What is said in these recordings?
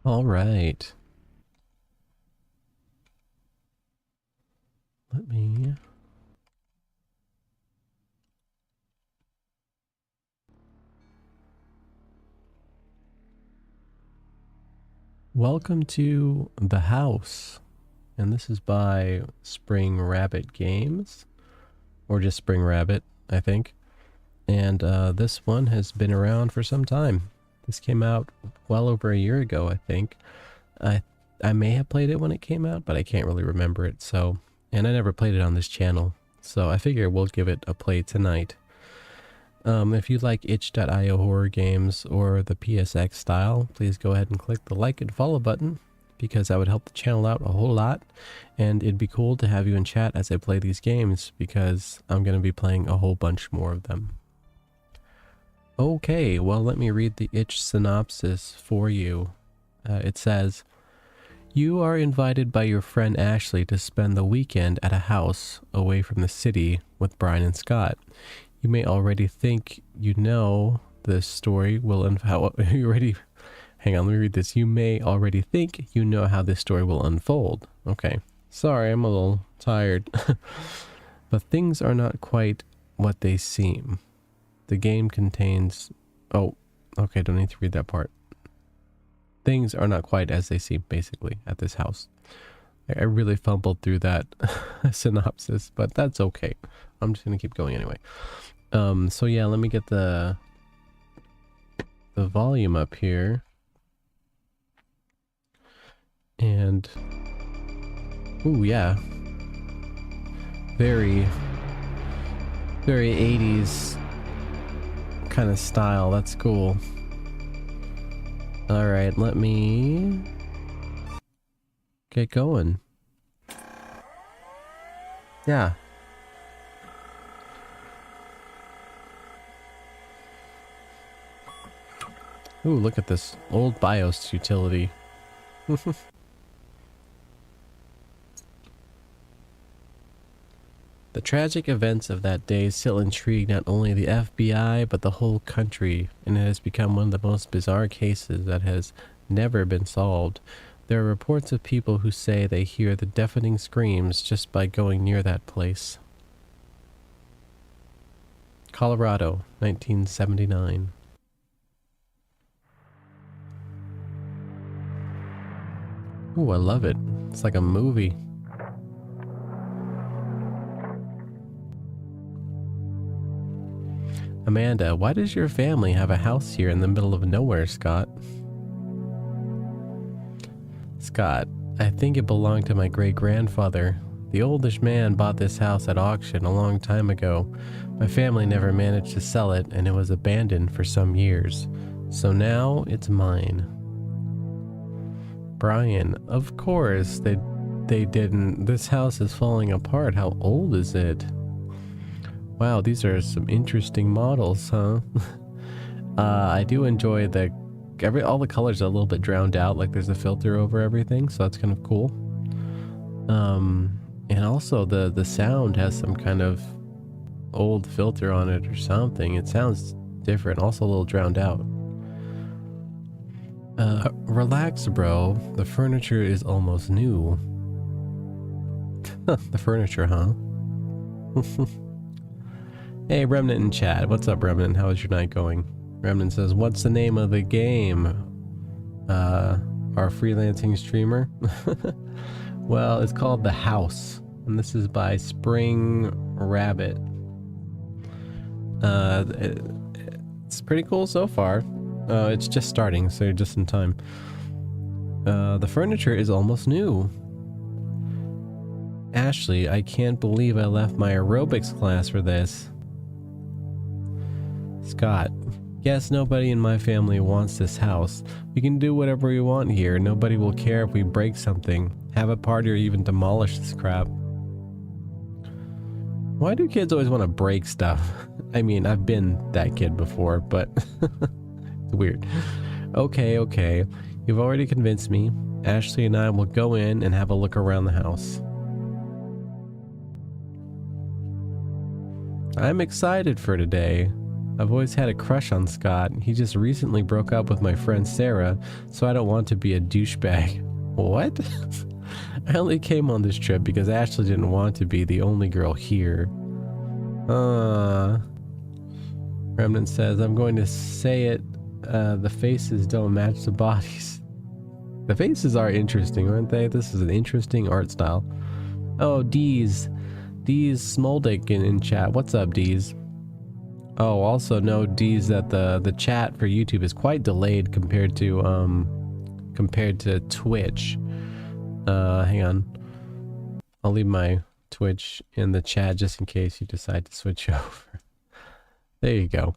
All right. Let me... Welcome to The House. And this is by Spring Rabbit Games. Or just Spring Rabbit, I think. And this one has been around for some time. This came out well over a year ago, I think. I may have played it when it came out, but I can't really remember it. So, and I never played it on this channel. So I figure we'll give it a play tonight. If you like itch.io horror games or the PSX style, please go ahead and click the like and follow button, because that would help the channel out a whole lot. And it'd be cool to have you in chat as I play these games, because I'm going to be playing a whole bunch more of them. Okay, well, let me read the itch synopsis for you. It says, you are invited by your friend Ashley to spend the weekend at a house away from the city with Brian and Scott. You may already think you know this story will hang on, let me read this. You may already think you know how this story will unfold. Okay, sorry, I'm a little tired. But things are not quite what they seem. The game contains... Oh, okay, don't need to read that part. Things are not quite as they seem, basically, at this house. I really fumbled through that synopsis, but that's okay. I'm just going to keep going anyway. So yeah, let me get the volume up here. And... Ooh, yeah. Very 80s kind of style. That's cool. All right, let me get going. Yeah. Ooh, look at this old BIOS utility. The tragic events of that day still intrigue not only the FBI, but the whole country, and it has become one of the most bizarre cases that has never been solved. There are reports of people who say they hear the deafening screams just by going near that place. Colorado, 1979. Ooh, I love it. It's like a movie. Amanda, why does your family have a house here in the middle of nowhere, Scott? Scott, I think it belonged to my great-grandfather. The oldish man bought this house at auction a long time ago. My family never managed to sell it, and it was abandoned for some years. So now it's mine. Brian, of course, they didn't. This house is falling apart. How old is it? Wow, these are some interesting models, huh? I do enjoy all the colors are a little bit drowned out, like there's a filter over everything, so that's kind of cool. And also the sound has some kind of old filter on it or something. It sounds different, also a little drowned out. Relax, bro. The furniture is almost new. The furniture, huh? Hey, Remnant in chat. What's up, Remnant? How is your night going? Remnant says, what's the name of the game? Our freelancing streamer? Well, it's called The House, and this is by Spring Rabbit. It's pretty cool so far. It's just starting, so you're just in time. The furniture is almost new. Ashley, I can't believe I left my aerobics class for this. Scott, guess nobody in my family wants this house. We can do whatever we want here. Nobody will care if we break something, have a party, or even demolish this crap. Why do kids always want to break stuff? I mean, I've been that kid before, but it's weird. Okay. You've already convinced me. Ashley and I will go in and have a look around the house. I'm excited for today. I've always had a crush on Scott. He just recently broke up with my friend Sarah, so I don't want to be a douchebag. What? I only came on this trip because Ashley didn't want to be the only girl here. Remnant says, I'm going to say it, the faces don't match the bodies. The faces are interesting, aren't they? This is an interesting art style. Oh, Deez Smoldick in chat. What's up, Deez? Oh, also know, Deez, that the chat for YouTube is quite delayed compared to Twitch. Hang on. I'll leave my Twitch in the chat just in case you decide to switch over. There you go.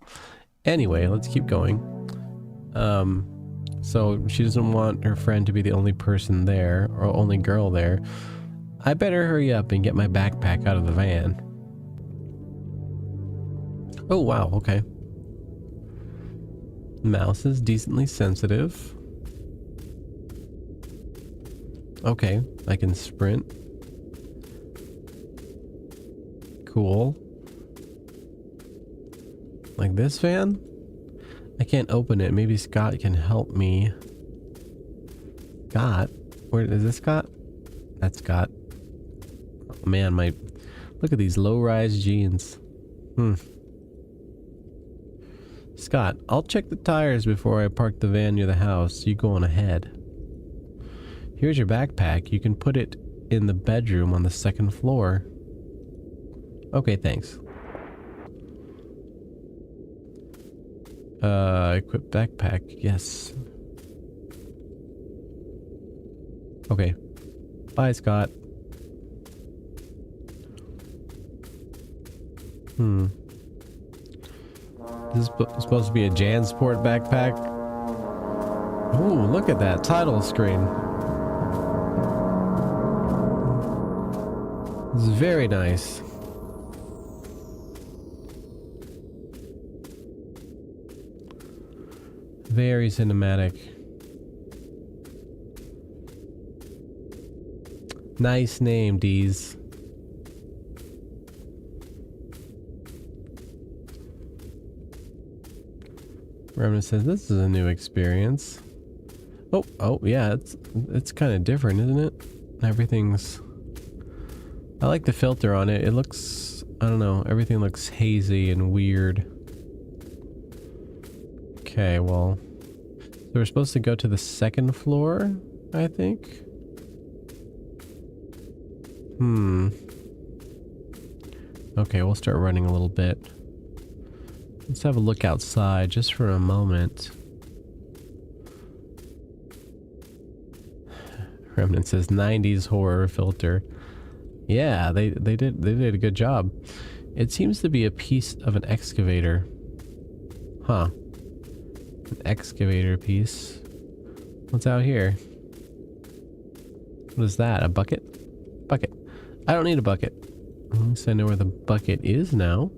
Anyway, let's keep going. So she doesn't want her friend to be the only person there, or only girl there. I better hurry up and get my backpack out of the van. Oh, wow, okay. Mouse is decently sensitive. Okay, I can sprint. Cool. Like this van? I can't open it. Maybe Scott can help me. Scott? Where is this Scott? That's Scott. Oh man, look at these low-rise jeans. Scott, I'll check the tires before I park the van near the house. You go on ahead. Here's your backpack. You can put it in the bedroom on the second floor. Okay, thanks. Equip backpack. Yes. Okay. Bye, Scott. This is supposed to be a JanSport backpack. Ooh, look at that title screen. This is very nice. Very cinematic. Nice name, Deez. Remnant says this is a new experience. Oh yeah, it's kind of different, isn't it? Everything's... I like the filter on it. It looks... I don't know. Everything looks hazy and weird. Okay, well... So we're supposed to go to the second floor, I think? Okay, we'll start running a little bit. Let's have a look outside just for a moment. Remnant says 90s horror filter. Yeah, they did a good job. It seems to be a piece of an excavator. Huh. An excavator piece. What's out here? What is that? A bucket? Bucket. I don't need a bucket. At least I know where the bucket is now.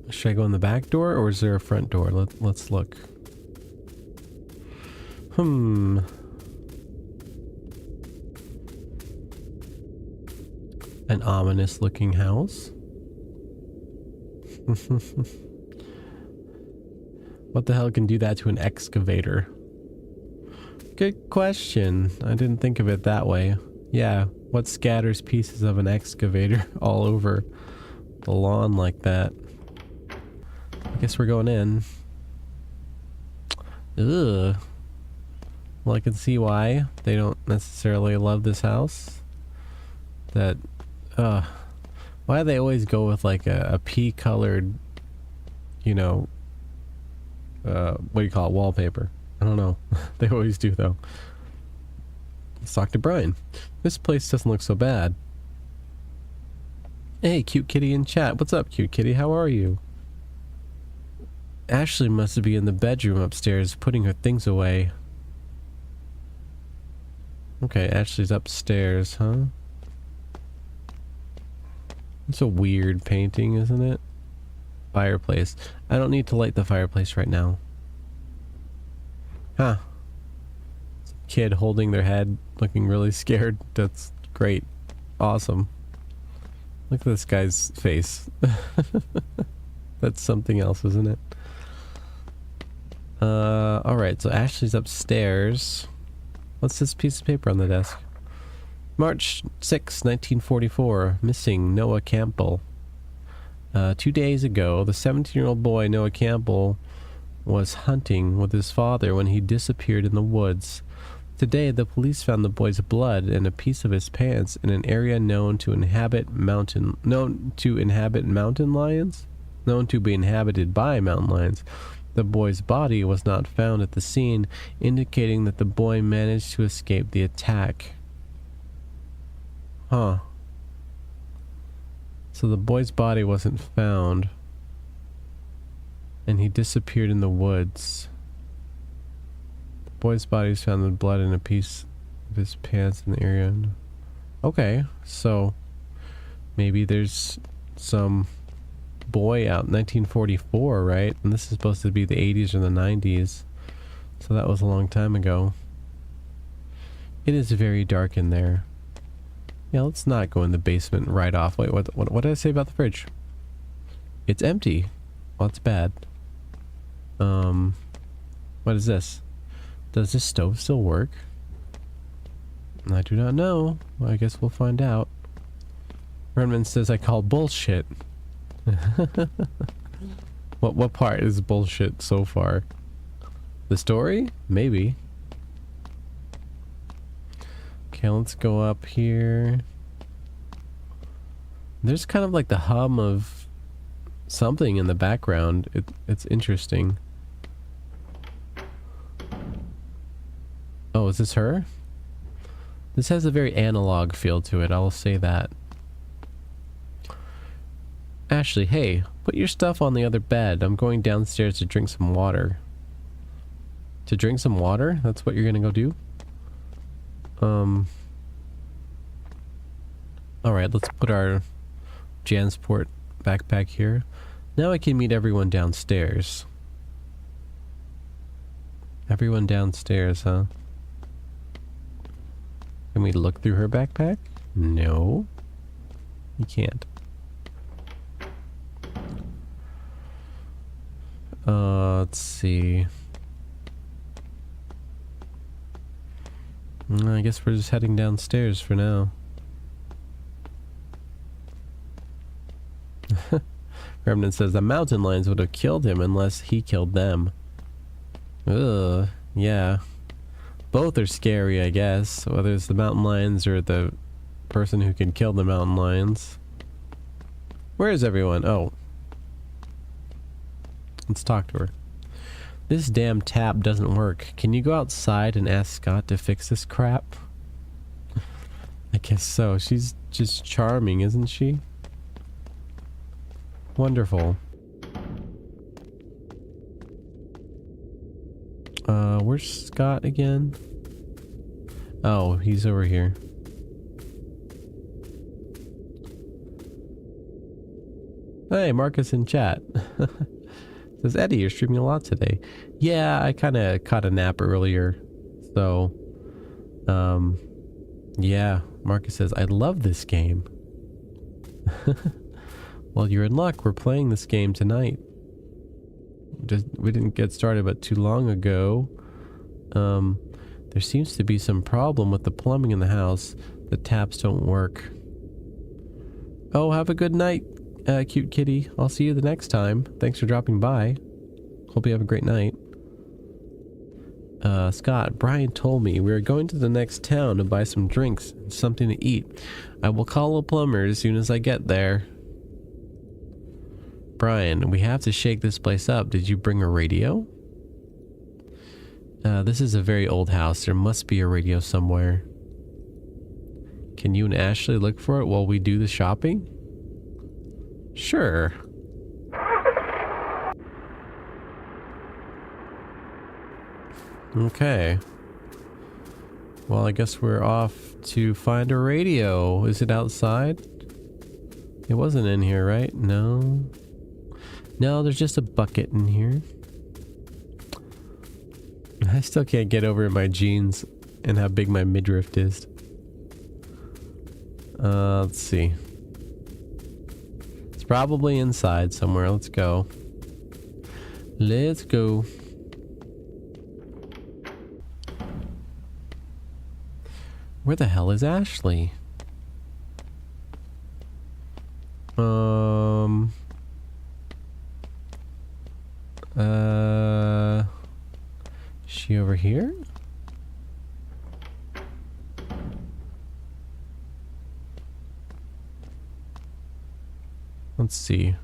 Should I go in the back door or is there a front door? Let's look. An ominous looking house. What the hell can do that to an excavator? Good question. I didn't think of it that way. Yeah, what scatters pieces of an excavator all over the lawn like that? I guess we're going in. Ugh. Well, I can see why they don't necessarily love this house. That, why do they always go with like a pea-colored, you know, what do you call it, wallpaper? I don't know. They always do though. Let's talk to Brian. This place doesn't look so bad. Hey, cute kitty in chat. What's up, cute kitty? How are you? Ashley must be in the bedroom upstairs putting her things away. Okay, Ashley's upstairs, huh? It's a weird painting, isn't it? Fireplace. I don't need to light the fireplace right now. Huh. Kid holding their head, looking really scared. That's Great. Awesome. Look at this guy's face. That's something else, isn't it? Alright, so Ashley's upstairs. What's this piece of paper on the desk? March 6, 1944. Missing Noah Campbell. 2 days ago, the 17-year-old boy Noah Campbell was hunting with his father when he disappeared in the woods. Today, the police found the boy's blood and a piece of his pants in an area known to be inhabited by mountain lions. The boy's body was not found at the scene, indicating that the boy managed to escape the attack. Huh. So the boy's body wasn't found, and he disappeared in the woods. The boy's body was found with blood and a piece of his pants in the area. Okay, so maybe there's some boy out in 1944, right? And this is supposed to be the 80s or the 90s. So that was a long time ago. It is very dark in there. Yeah, let's not go in the basement right off. Wait, what did I say about the fridge? It's empty. Well, that's bad. What is this? Does this stove still work? I do not know. Well, I guess we'll find out. Redmond says I call bullshit. What part is bullshit so far? The story? Maybe. Okay, let's go up here. There's kind of like the hum of something in the background. It's interesting. Oh, is this her? This has a very analog feel to it, I'll say that. Ashley, hey, put your stuff on the other bed. I'm going downstairs to drink some water. To drink some water? That's what you're gonna go do? Alright, let's put our Jansport backpack here. Now I can meet everyone downstairs. Everyone downstairs, huh? Can we look through her backpack? No. You can't. Let's see. I guess we're just heading downstairs for now. Remnant says the mountain lions would have killed him unless he killed them. Ugh, yeah. Both are scary, I guess. Whether it's the mountain lions or the person who can kill the mountain lions. Where is everyone? Oh. Let's talk to her. This damn tap doesn't work. Can you go outside and ask Scott to fix this crap? I guess so. She's just charming, isn't she? Wonderful. Where's Scott again? Oh, he's over here. Hey, Marcus in chat. Says, Eddie, you're streaming a lot today. Yeah, I kind of caught a nap earlier. So, yeah. Marcus says, I love this game. Well, you're in luck. We're playing this game tonight. We didn't get started but too long ago. There seems to be some problem with the plumbing in the house. The taps don't work. Oh, have a good night, cute kitty. I'll see you the next time. Thanks for dropping by. Hope you have a great night. Scott, Brian told me we are going to the next town to buy some drinks and something to eat. I will call a plumber as soon as I get there. Brian, we have to shake this place up. Did you bring a radio? This is a very old house. There must be a radio somewhere. Can you and Ashley look for it while we do the shopping? Sure. Okay. Well, I guess we're off to find a radio. Is it outside? It wasn't in here, right? No. No, there's just a bucket in here. I still can't get over my jeans and how big my midriff is. Let's see. It's probably inside somewhere. Let's go. Let's go. Where the hell is Ashley? Is she over here? Let's see.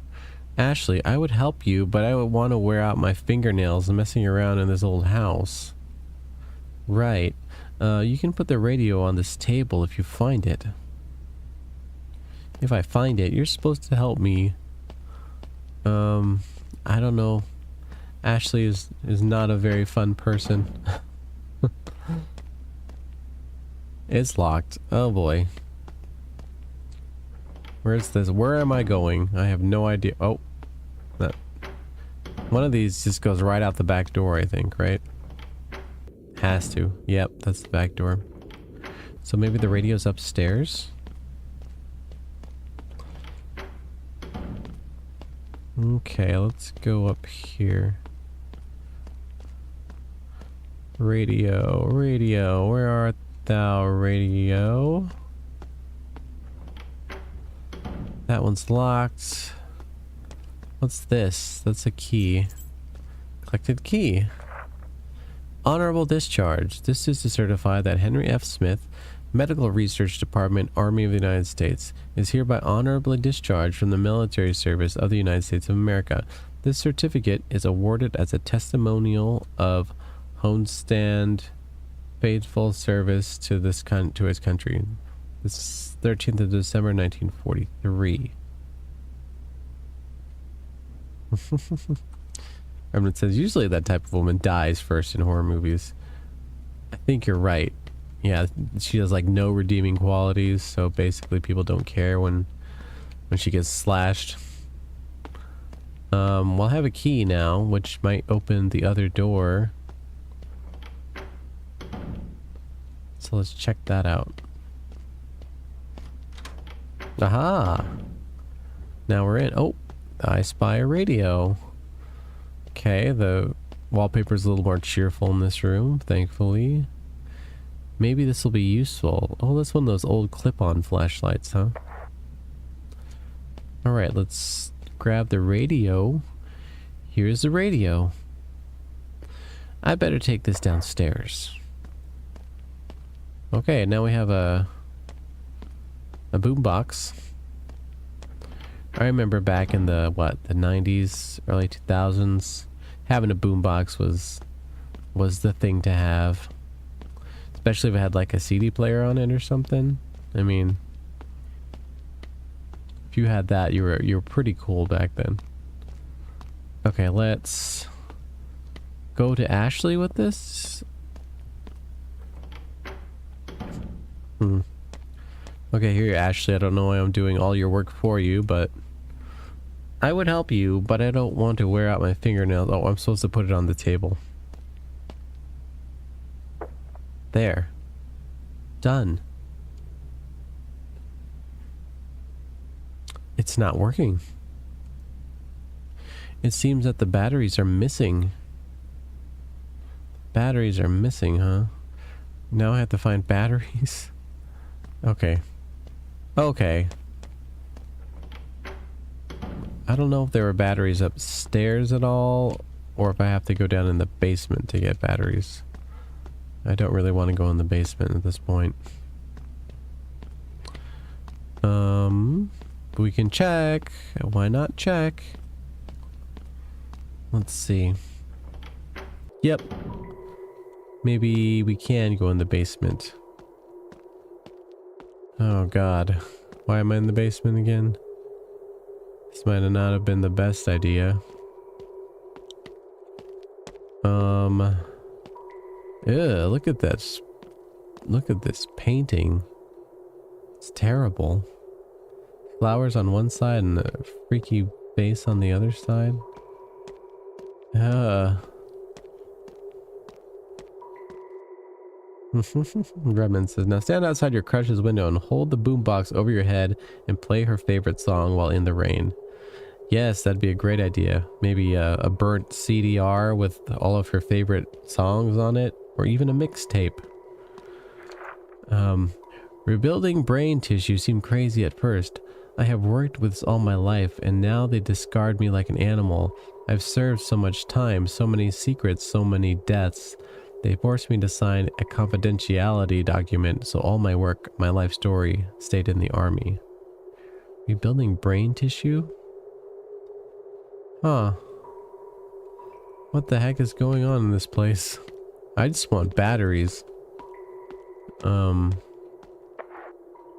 Ashley, I would help you, but I would want to wear out my fingernails messing around in this old house. Right. You can put the radio on this table if you find it. If I find it, you're supposed to help me. I don't know. Ashley is not a very fun person. It's locked. Oh boy. Where's this? Where am I going? I have no idea. Oh. That. One of these just goes right out the back door, I think, right? Has to. Yep, that's the back door. So maybe the radio's upstairs? Okay, let's go up here. Radio, radio, where art thou, radio? That one's locked. What's this? That's a key. Collected key. Honorable discharge. This is to certify that Henry F. Smith, Medical Research Department, Army of the United States, is hereby honorably discharged from the military service of the United States of America. This certificate is awarded as a testimonial of homestand faithful service to this to his country. This is 13th of December 1943. Remnant says usually that type of woman dies first in horror movies. I think you're right. Yeah, she has like no redeeming qualities, so basically people don't care when she gets slashed. We'll have a key now, which might open the other door. So let's check that out. Aha! Now we're in. Oh, I spy a radio. Okay, the wallpaper's a little more cheerful in this room, thankfully. Maybe this will be useful. Oh, that's one of those old clip-on flashlights, huh? Alright, let's grab the radio. Here's the radio. I better take this downstairs. Okay, now we have a boombox. I remember back in the, the 90s, early 2000s, having a boombox was the thing to have. Especially if it had like a CD player on it or something. I mean, if you had that, you were pretty cool back then. Okay, let's go to Ashley with this. Okay, here, Ashley. I don't know why I'm doing all your work for you, but I would help you, but I don't want to wear out my fingernails. Oh, I'm supposed to put it on the table. There. Done. It's not working. It seems that the batteries are missing. Batteries are missing, huh? Now I have to find batteries. Okay. Okay. I don't know if there were batteries upstairs at all, or if I have to go down in the basement to get batteries. I don't really want to go in the basement at this point. We can check. Why not check? Let's see. Yep. Maybe we can go in the basement. Oh god. Why am I in the basement again? This might not have been the best idea. Ew, look at this. Look at this painting. It's terrible. Flowers on one side and a freaky face on the other side. Redmond says, now stand outside your crush's window and hold the boombox over your head and play her favorite song while in the rain. Yes, that'd be a great idea. Maybe a burnt CDR with all of her favorite songs on it, or even a mixtape. Rebuilding brain tissue seemed crazy at first. I have worked with this all my life, and now they discard me like an animal. I've served so much time, so many secrets, so many deaths. They forced me to sign a confidentiality document, so all my work, my life story, stayed in the army. Rebuilding brain tissue? Huh. What the heck is going on in this place? I just want batteries.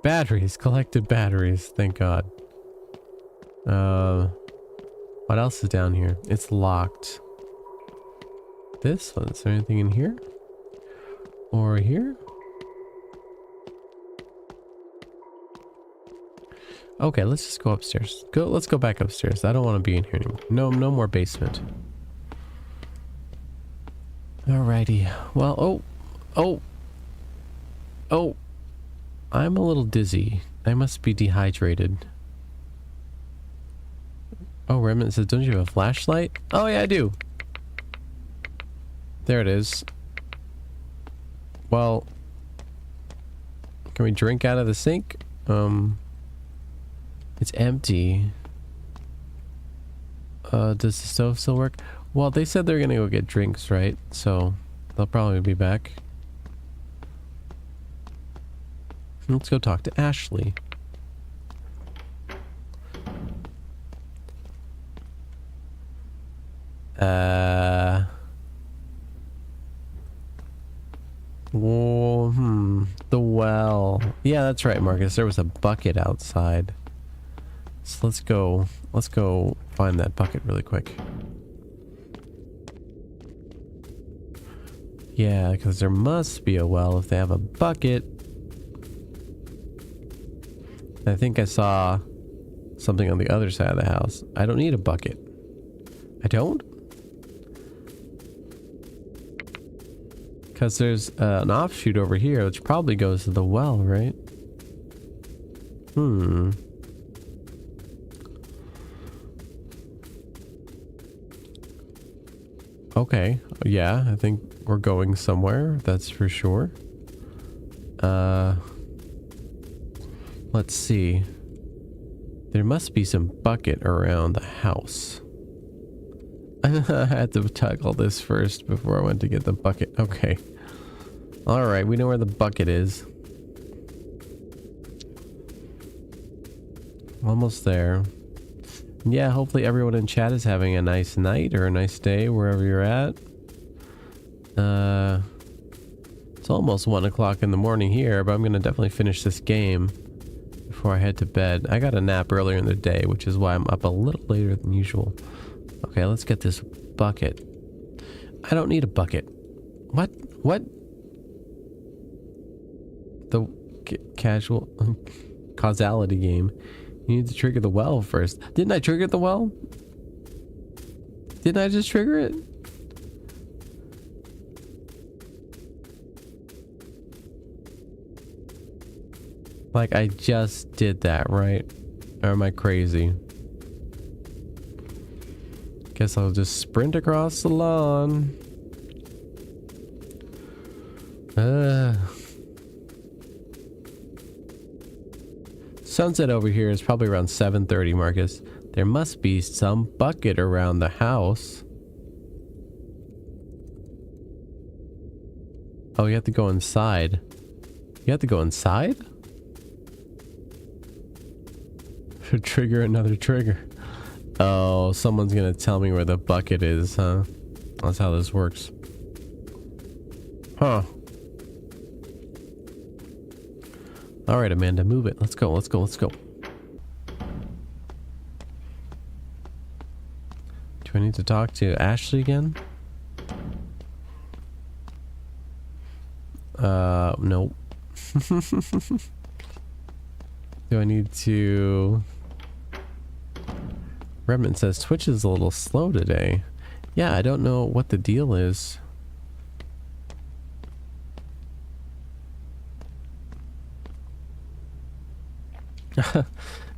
Batteries, collected batteries, thank God. What else is down here? It's locked. This one, is there anything in here? Or here? Okay, let's just go upstairs. Let's go back upstairs. I don't want to be in here anymore. No more basement. Alrighty. Well, oh. I'm a little dizzy. I must be dehydrated. Oh, Remnant says, don't you have a flashlight? Oh yeah, I do. There it is. Well, can we drink out of the sink? It's empty. Does the stove still work? Well, they said they're gonna go get drinks, right? So they'll probably be back. Let's go talk to Ashley. The well. Yeah, that's right, Marcus. There was a bucket outside. So let's go find that bucket really quick. Yeah, because there must be a well if they have a bucket. I think I saw something on the other side of the house. I don't need a bucket. I don't? Because there's an offshoot over here, which probably goes to the well, right? Okay. Yeah, I think we're going somewhere. That's for sure. Let's see. There must be some bucket around the house. I had to tackle this first before I went to get the bucket. Okay. Alright, we know where the bucket is. Almost there. Yeah, hopefully everyone in chat is having a nice night or a nice day wherever you're at. It's almost 1 o'clock in the morning here, but I'm gonna definitely finish this game before I head to bed. I got a nap earlier in the day, which is why I'm up a little later than usual. Okay, let's get this bucket. I don't need a bucket. What? What? The casual causality game. You need to trigger the well first. Didn't I trigger the well? Didn't I just trigger it? Like, I just did that, right? Or am I crazy? Guess I'll just sprint across the lawn. Sunset over here is probably around 7:30, Marcus. There must be some bucket around the house. Oh, you have to go inside. You have to go inside? Trigger another trigger. Oh, someone's gonna tell me where the bucket is, huh? That's how this works. Huh. Alright, Amanda, move it. Let's go, let's go, let's go. Do I need to talk to Ashley again? Nope. Do I need to... Redmond says Twitch is a little slow today. Yeah, I don't know what the deal is.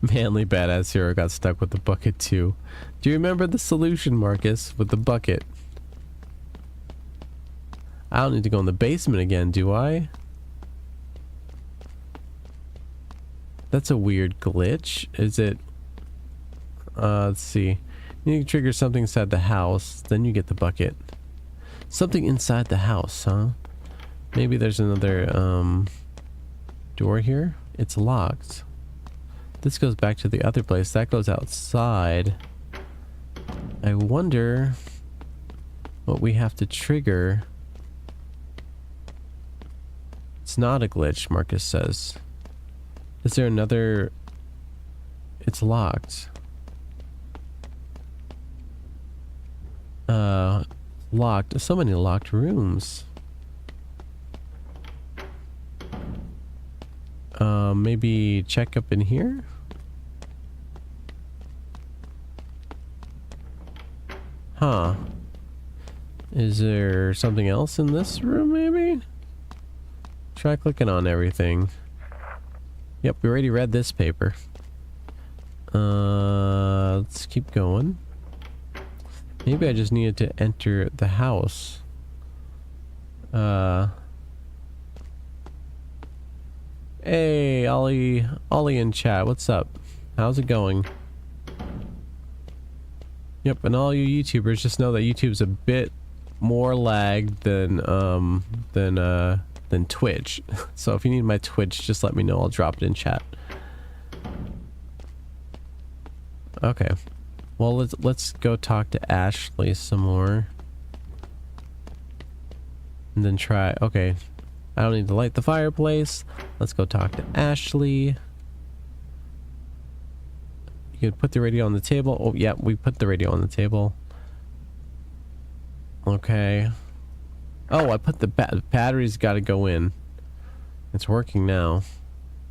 Manly badass hero got stuck with the bucket too. Do you remember the solution, Marcus, with the bucket? I don't need to go in the basement again, do I? That's a weird glitch. Is it? Let's see. You need to trigger something inside the house, then you get the bucket. Something inside the house, huh? Maybe there's another door here. It's locked. This goes back to the other place. That goes outside. I wonder what we have to trigger. It's not a glitch, Marcus says. Is there another? It's locked. Locked. So many locked rooms. Maybe check up in here? Huh. Is there something else in this room, maybe? Try clicking on everything. Yep, we already read this paper. Let's keep going. Maybe I just needed to enter the house. Hey, Ollie in chat, what's up? How's it going? Yep, and all you YouTubers just know that YouTube's a bit more lagged than Twitch. So if you need my Twitch, just let me know. I'll drop it in chat. Okay. Well, let's go talk to Ashley some more. And then try. Okay. I don't need to light the fireplace. Let's go talk to Ashley. You can put the radio on the table. Oh, yeah, we put the radio on the table. Okay. Oh, I put the battery's got to go in. It's working now.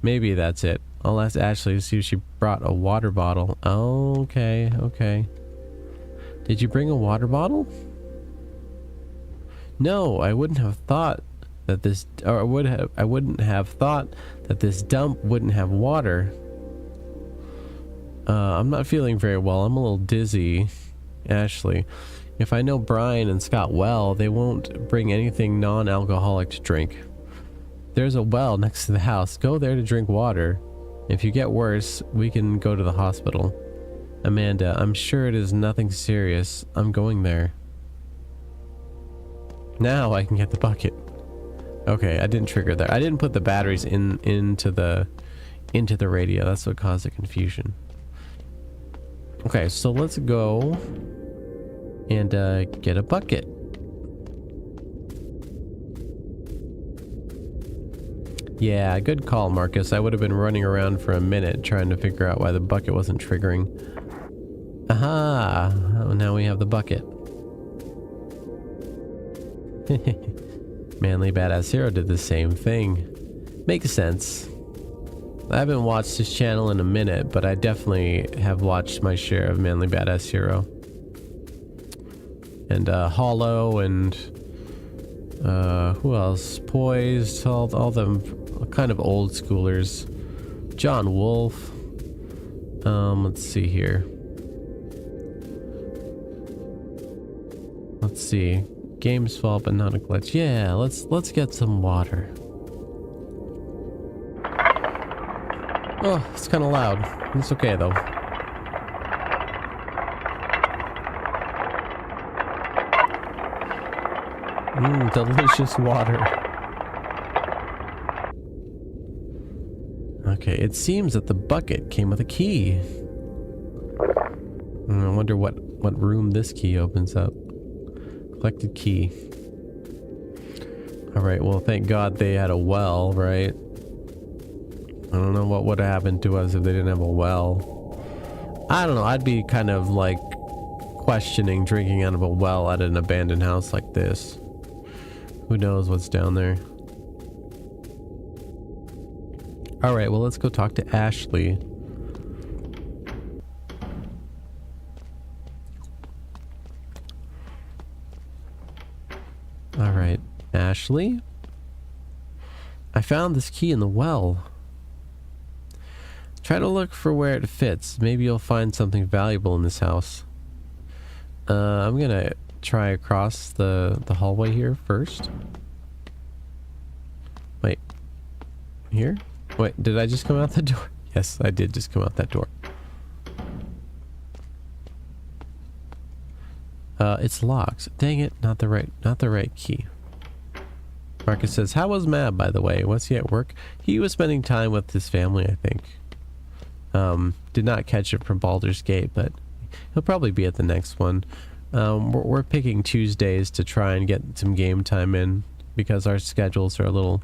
Maybe that's it. I'll ask Ashley to see if she brought a water bottle. Oh, okay, okay. Did you bring a water bottle? No, I wouldn't have thought that this, or I wouldn't have thought that this dump wouldn't have water. I'm not feeling very well. I'm a little dizzy, Ashley. If I know Brian and Scott well, they won't bring anything non-alcoholic to drink. There's a well next to the house. Go there to drink water. If you get worse, we can go to the hospital. Amanda, I'm sure it is nothing serious. I'm going there. Now I can get the bucket. Okay, I didn't trigger that. I didn't put the batteries into the radio. That's what caused the confusion. Okay, so let's go and get a bucket. Yeah, good call, Marcus. I would have been running around for a minute trying to figure out why the bucket wasn't triggering. Aha! Oh, now we have the bucket. Manly Badass Hero did the same thing. Makes sense. I haven't watched his channel in a minute, but I definitely have watched my share of Manly Badass Hero. And Hollow and who else? Poised, all them kind of old schoolers. John Wolf. Let's see here. Let's see. Game's fault, but not a glitch. Yeah, let's get some water. Oh, it's kind of loud. It's okay though. Delicious water. Okay, it seems that the bucket came with a key. I wonder what room this key opens up. Collected key. Alright, well thank God they had a well, right? I don't know what would have happened to us if they didn't have a well. I don't know, I'd be kind of like questioning drinking out of a well at an abandoned house like this. Who knows what's down there? Alright, well let's go talk to Ashley. Alright, Ashley? I found this key in the well. Try to look for where it fits. Maybe you'll find something valuable in this house. I'm gonna try across the hallway here first. Wait. Here? Wait, did I just come out the door? Yes, I did just come out that door. It's locked. Dang it, not the right key. Marcus says, how was Mab, by the way? Was he at work? He was spending time with his family, I think. Did not catch it from Baldur's Gate, but he'll probably be at the next one. We're picking Tuesdays to try and get some game time in because our schedules are a little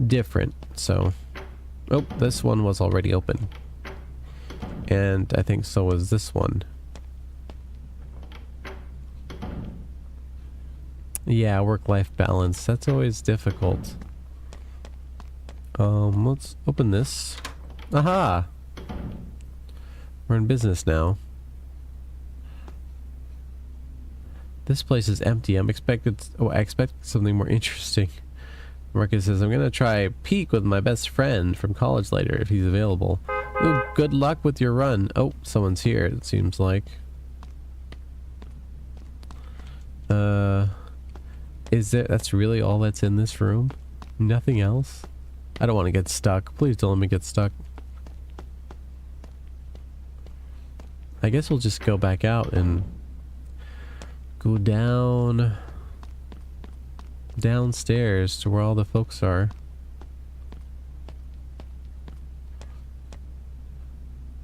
different. So, oh, this one was already open. And I think so was this one. Yeah, work-life balance. That's always difficult. Let's open this. Aha! We're in business now. This place is empty. I expected something more interesting. Marcus says, I'm gonna try peek with my best friend from college later if he's available. Ooh, good luck with your run. Oh, someone's here, it seems like. That's really all that's in this room? Nothing else? I don't want to get stuck. Please don't let me get stuck. I guess we'll just go back out and go downstairs to where all the folks are.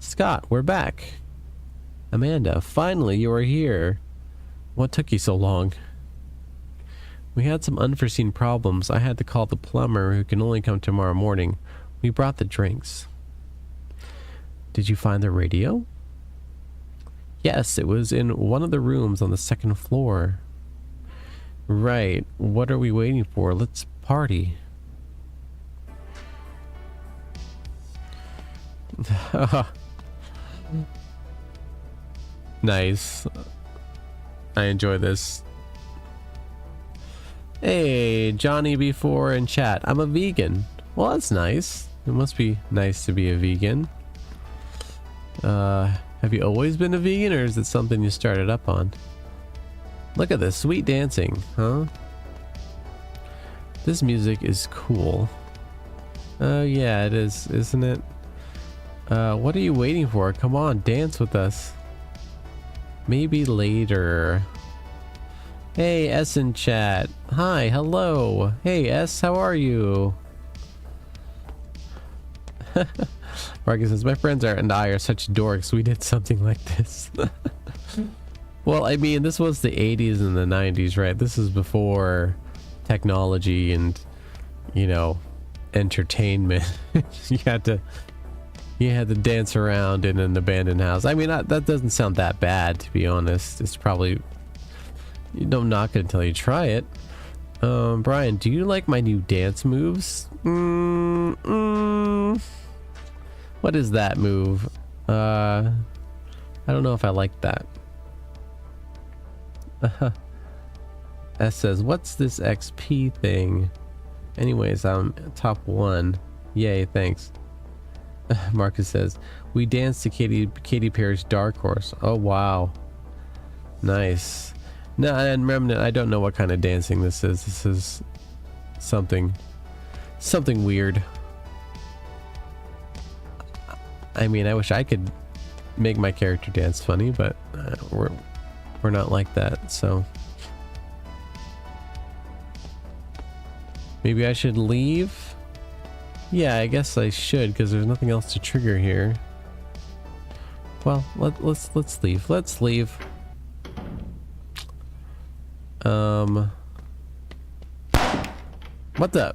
Scott, we're back. Amanda, finally you are here. What took you so long? We had some unforeseen problems. I had to call the plumber who can only come tomorrow morning. We brought the drinks. Did you find the radio? Yes, it was in one of the rooms on the second floor. Right. What are we waiting for? Let's party. Nice. I enjoy this. Hey, Johnny before in chat. I'm a vegan. Well, that's nice. It must be nice to be a vegan. Have you always been a vegan, or is it something you started up on? Look at this sweet dancing, huh? This music is cool. Oh yeah, it is, isn't it? What are you waiting for? Come on, dance with us. Maybe later. Hey, S in chat. Hi, hello. Hey, S, how are you? Marcus says, my friends and I are such dorks. We did something like this. Well, I mean, this was the 80s and the 90s, right? This is before technology and, you know, entertainment. you had to dance around in an abandoned house. I mean, that doesn't sound that bad, to be honest. It's probably... You don't knock it until you try it. Brian, do you like my new dance moves? What is that move? I don't know if I like that. S says, what's this XP thing? Anyways, I'm top 1. Yay, thanks. Marcus says, we danced to Katy Perry's Dark Horse. Oh, wow. Nice. No, and Remnant, I don't know what kind of dancing this is. This is something weird. I mean, I wish I could make my character dance funny, but we're not like that, so maybe I should leave. Yeah, I guess I should, because there's nothing else to trigger here. Well, let's leave. Let's leave. What the?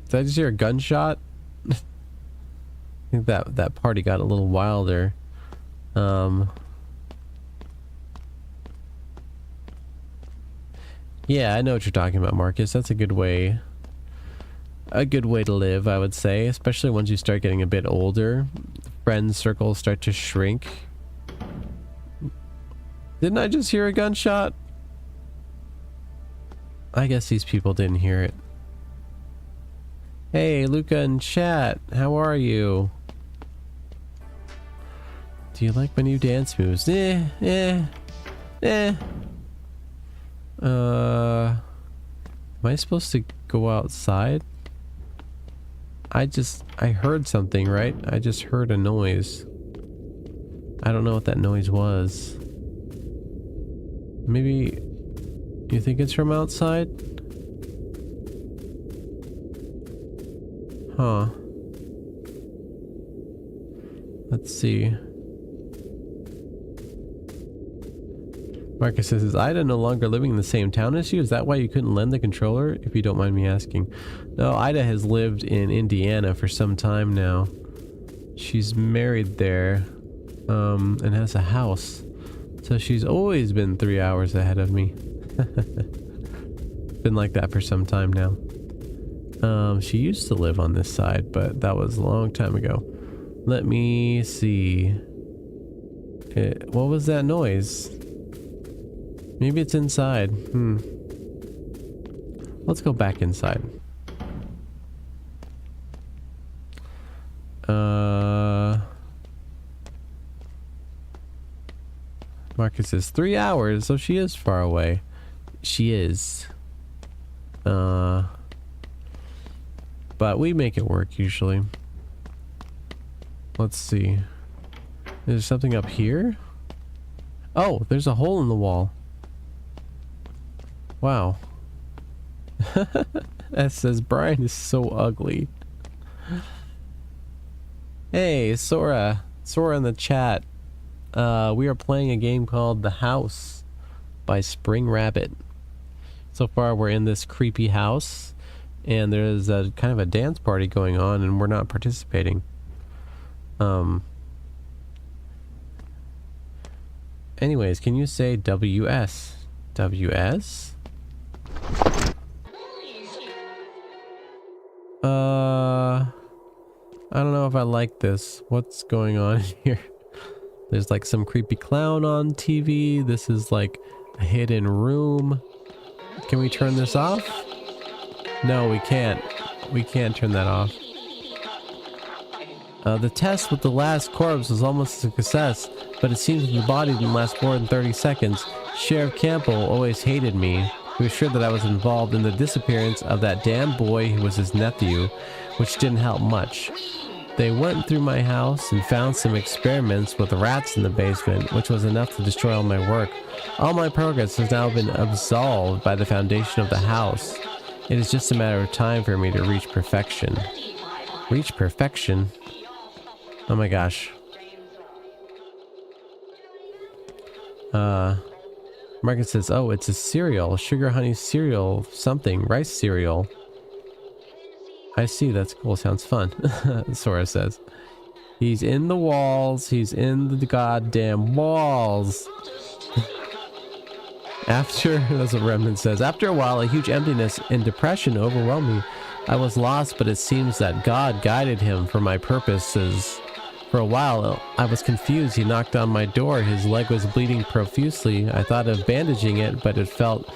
Did I just hear a gunshot? I think that party got a little wilder. Yeah, I know what you're talking about, Marcus. That's a good way to live, I would say, especially once you start getting a bit older. Friend circles start to shrink. Didn't I just hear a gunshot? I guess these people didn't hear it. Hey, Luca in chat. How are you? Do you like my new dance moves? Am I supposed to go outside? I heard something, right? I just heard a noise. I don't know what that noise was. Maybe you think it's from outside? Huh. Let's see. Marcus says, is Ida no longer living in the same town as you? Is that why you couldn't lend the controller? If you don't mind me asking. No, Ida has lived in Indiana for some time now. She's married there, and has a house. So she's always been 3 hours ahead of me. Been like that for some time now. She used to live on this side, but that was a long time ago. Let me see. What was that noise? Maybe it's inside. Let's go back inside. Marcus says 3 hours, so she is far away. She is. But we make it work usually. Let's see. Is there something up here? Oh, there's a hole in the wall. Wow. That says Brian is so ugly. Hey, Sora. Sora in the chat. We are playing a game called The House by Spring Rabbit. So far we're in this creepy house and there's a kind of a dance party going on and we're not participating. Anyways, can you say WS? WS? I don't know if I like this. What's going on here? There's like some creepy clown on TV. This is like a hidden room. Can we turn this off? No, we can't. We can't turn that off. The test with the last corpse was almost a success, but it seems that the body didn't last more than 30 seconds. Sheriff Campbell always hated me. He was sure that I was involved in the disappearance of that damn boy who was his nephew, which didn't help much. They went through my house and found some experiments with rats in the basement, which was enough to destroy all my work. All my progress has now been absolved by the foundation of the house. It is just a matter of time for me to reach perfection. Reach perfection? Oh my gosh. Marcus says, oh, it's a cereal. Sugar honey cereal something. Rice cereal. I see, that's cool. Sounds fun. Sora says. He's in the walls. He's in the goddamn walls. That's what Remnant says. After a while, a huge emptiness and depression overwhelmed me. I was lost, but it seems that God guided him for my purposes. For a while, I was confused. He knocked on my door. His leg was bleeding profusely. I thought of bandaging it, but it felt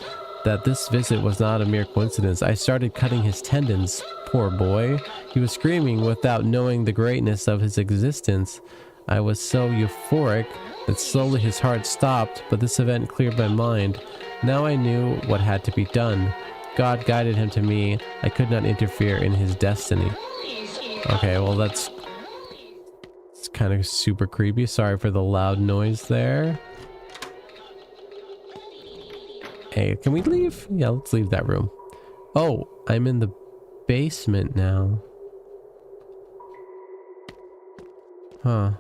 that this visit was not a mere coincidence. I started cutting his tendons. Poor boy. He was screaming without knowing the greatness of his existence. I was so euphoric that slowly his heart stopped, but this event cleared my mind. Now I knew what had to be done. God guided him to me. I could not interfere in his destiny. Okay, well it's kind of super creepy. Sorry for the loud noise there. Hey, can we leave? Yeah, let's leave that room. Oh, I'm in the basement now. Huh.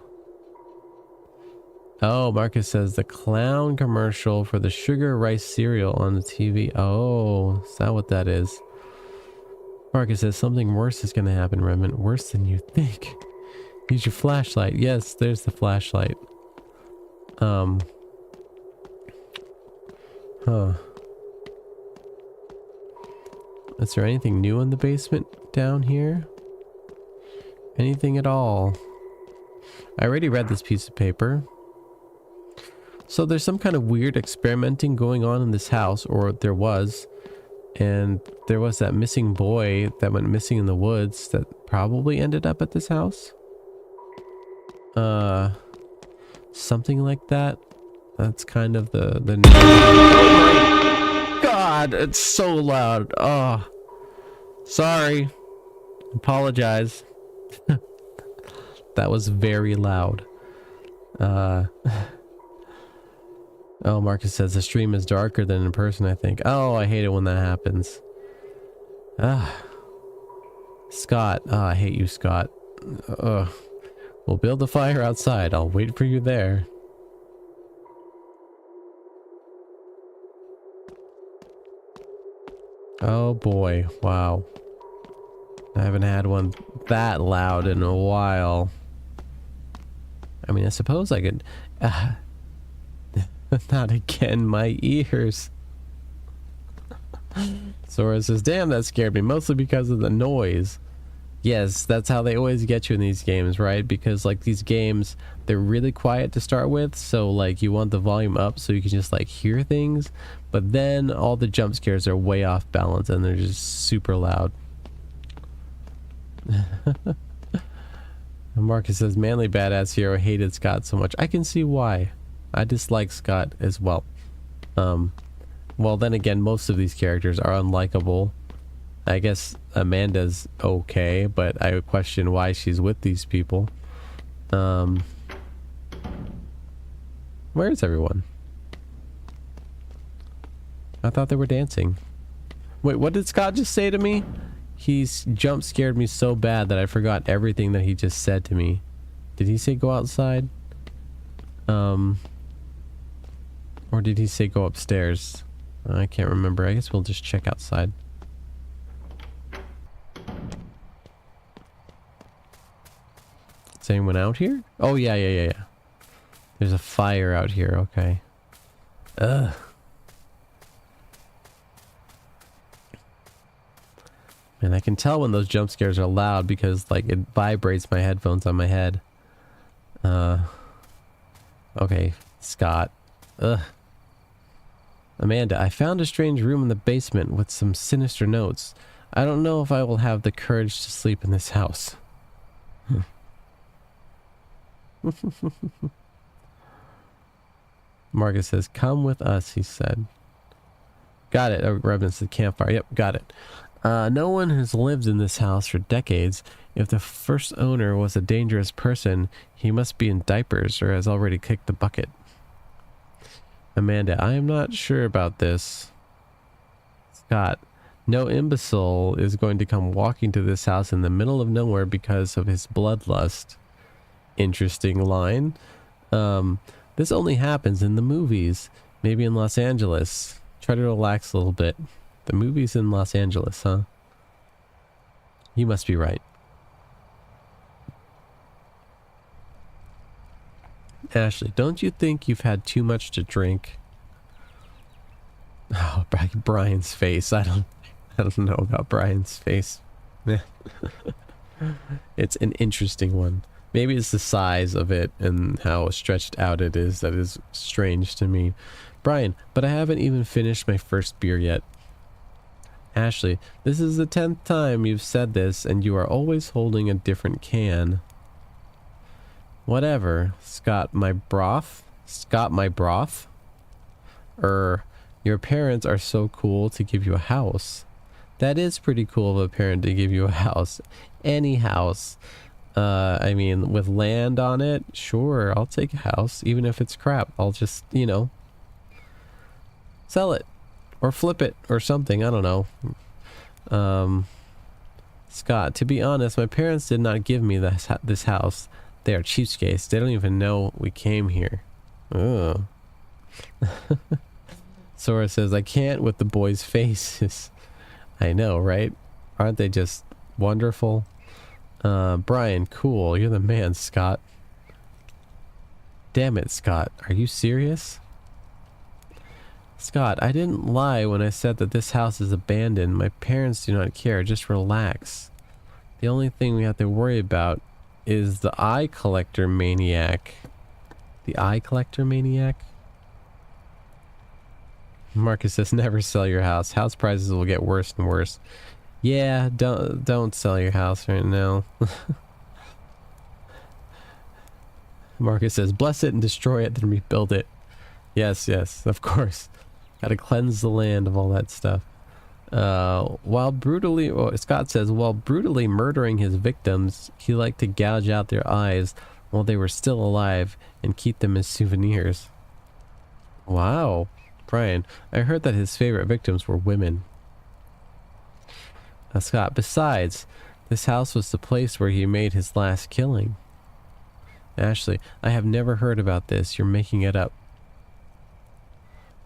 Oh, Marcus says the clown commercial for the sugar rice cereal on the TV. Oh, is that what that is? Marcus says something worse is going to happen, Remnant. Worse than you think. Use your flashlight. Yes, there's the flashlight. Huh. Is there anything new in the basement down here? Anything at all? I already read this piece of paper. So there's some kind of weird experimenting going on in this house, or there was. And there was that missing boy that went missing in the woods that probably ended up at this house. Something like that. That's kind of the oh my god, it's so loud. Oh, sorry. Apologize. That was very loud. Oh, Marcus says the stream is darker than in person, I think. Oh, I hate it when that happens. Scott. I hate you, Scott. We'll build the fire outside. I'll wait for you there. Oh boy. Wow. I haven't had one that loud in a while. I mean, I suppose I could... Not again, my ears. Sora says, damn, that scared me, mostly because of the noise. Yes, that's how they always get you in these games, right? Because like these games, they're really quiet to start with, so like you want the volume up so you can just like hear things, but then all the jump scares are way off balance and they're just super loud. Marcus says, manly badass hero hated Scott so much. I can see why. I dislike Scott as well. Well, then again, most of these characters are unlikable. I guess Amanda's okay, but I would question why she's with these people. Where is everyone? I thought they were dancing. Wait, what did Scott just say to me? He's jump scared me so bad that I forgot everything that he just said to me. Did he say go outside? Or did he say go upstairs? I can't remember. I guess we'll just check outside. Is anyone out here? Oh, yeah. There's a fire out here. Okay. Ugh. Man, I can tell when those jump scares are loud because, like, it vibrates my headphones on my head. Okay. Scott. Ugh. Amanda, I found a strange room in the basement with some sinister notes. I don't know if I will have the courage to sleep in this house. Marcus says, come with us, he said. Got it. Reverence the campfire. Yep, got it. No one has lived in this house for decades. If the first owner was a dangerous person, he must be in diapers or has already kicked the bucket. Amanda, I am not sure about this. Scott, no imbecile is going to come walking to this house in the middle of nowhere because of his bloodlust. Interesting line. This only happens in the movies. Maybe in Los Angeles. Try to relax a little bit. The movie's in Los Angeles, huh? You must be right. Ashley, don't you think you've had too much to drink? Oh, Brian's face. I don't know about Brian's face. It's an interesting one. Maybe it's the size of it and how stretched out it is that is strange to me. Brian, but I haven't even finished my first beer yet. Ashley, this is the 10th time you've said this and you are always holding a different can. Whatever. Scott, my broth? Scott, my broth? Your parents are so cool to give you a house. That is pretty cool of a parent to give you a house. Any house. I mean, with land on it, sure, I'll take a house. Even if it's crap, I'll just, you know, sell it. Or flip it, or something, I don't know. Scott, to be honest, my parents did not give me this house. They are cheapskates. They don't even know we came here. Ugh. Sora says, I can't with the boys' faces. I know, right? Aren't they just wonderful? Brian, cool. You're the man, Scott. Damn it, Scott. Are you serious? Scott, I didn't lie when I said that this house is abandoned. My parents do not care. Just relax. The only thing we have to worry about is the eye collector maniac. The eye collector maniac? Marcus says, never sell your house. House prices will get worse and worse. Yeah, don't sell your house right now. Marcus says, bless it and destroy it, then rebuild it. Yes, yes, of course. Gotta cleanse the land of all that stuff. Scott says, while brutally murdering his victims, he liked to gouge out their eyes while they were still alive and keep them as souvenirs. Wow. Brian, I heard that his favorite victims were women. Scott, besides, this house was the place where he made his last killing. Ashley, I have never heard about this. You're making it up.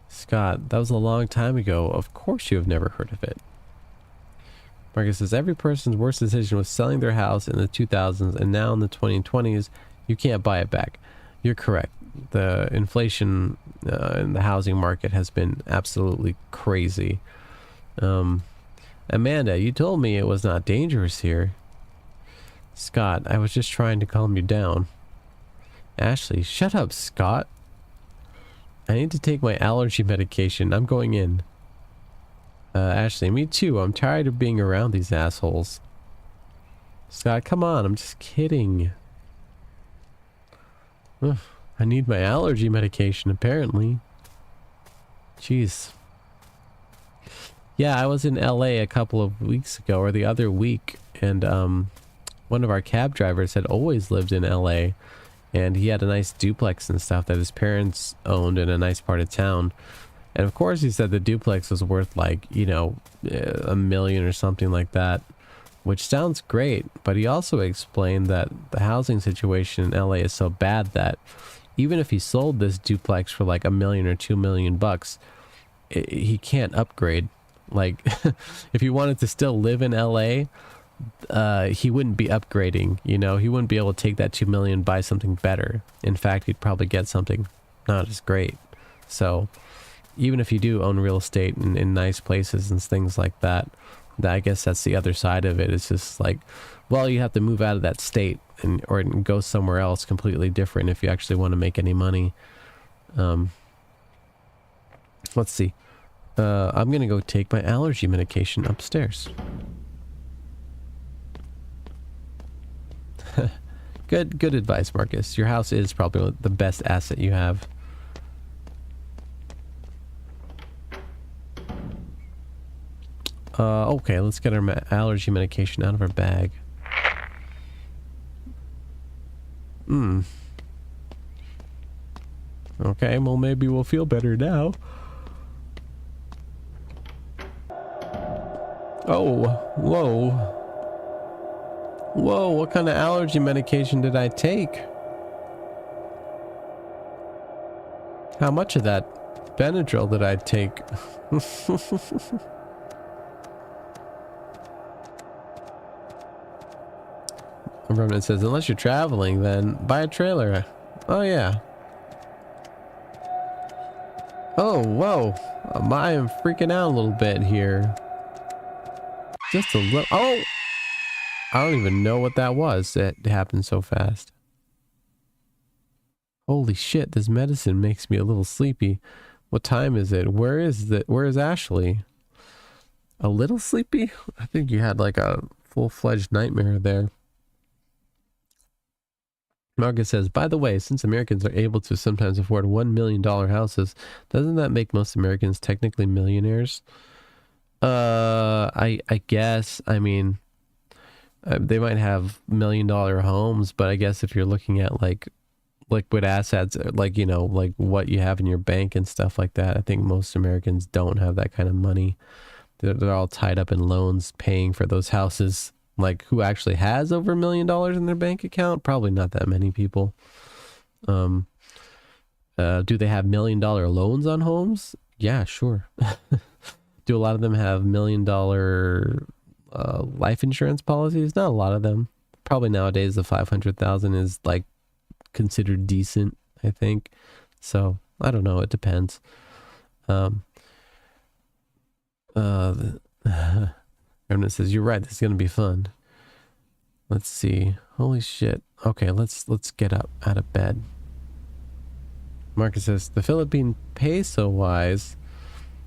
Scott, that was a long time ago. Of course you have never heard of it. Marcus says, every person's worst decision was selling their house in the 2000s, and now in the 2020s, you can't buy it back. You're correct. The inflation in the housing market has been absolutely crazy. Amanda, you told me it was not dangerous here. Scott, I was just trying to calm you down. Ashley, shut up, Scott. I need to take my allergy medication. I'm going in. Ashley, me too. I'm tired of being around these assholes. Scott, come on. I'm just kidding. Ugh, I need my allergy medication, apparently. Jeez. Yeah, I was in LA a couple of weeks ago, or the other week, and one of our cab drivers had always lived in LA, and he had a nice duplex and stuff that his parents owned in a nice part of town. And of course he said the duplex was worth like, you know, $1 million or something like that, which sounds great. But he also explained that the housing situation in LA is so bad that even if he sold this duplex for like $1 million or $2 million bucks, he can't upgrade. Like if he wanted to still live in LA, he wouldn't be upgrading, you know, he wouldn't be able to take that 2 million, buy something better. In fact, he'd probably get something not as great. So even if you do own real estate in nice places and things like that, I guess that's the other side of it. It's just like, well, you have to move out of that state or go somewhere else completely different if you actually want to make any money. Let's see. I'm gonna go take my allergy medication upstairs. Good advice, Marcus. Your house is probably the best asset you have. Okay, let's get our allergy medication out of our bag. Okay, well maybe we'll feel better now. Oh, whoa. Whoa, what kind of allergy medication did I take? How much of that Benadryl did I take? Remnant says, unless you're traveling, then buy a trailer. Oh, yeah. Oh, whoa. I am freaking out a little bit here. Just a little. Oh! I don't even know what that was. That happened so fast. Holy shit, this medicine makes me a little sleepy. What time is it? Where is Ashley? A little sleepy? I think you had like a full-fledged nightmare there. Marcus says, by the way, since Americans are able to sometimes afford $1 million houses, doesn't that make most Americans technically millionaires? I guess. I mean, they might have $1 million homes, but I guess if you're looking at like liquid assets, like, you know, like what you have in your bank and stuff like that, I think most Americans don't have that kind of money. They're all tied up in loans paying for those houses. Like, who actually has over $1 million in their bank account? Probably not that many people. Do they have $1 million loans on homes? Yeah, sure. Do a lot of them have $1 million life insurance policies? Not a lot of them. Probably nowadays the 500,000 is like considered decent, I think. So I don't know. It depends. Remnant says, you're right, this is gonna be fun. Let's see. Holy shit. Okay, let's get up out of bed. Marcus says, the Philippine peso wise,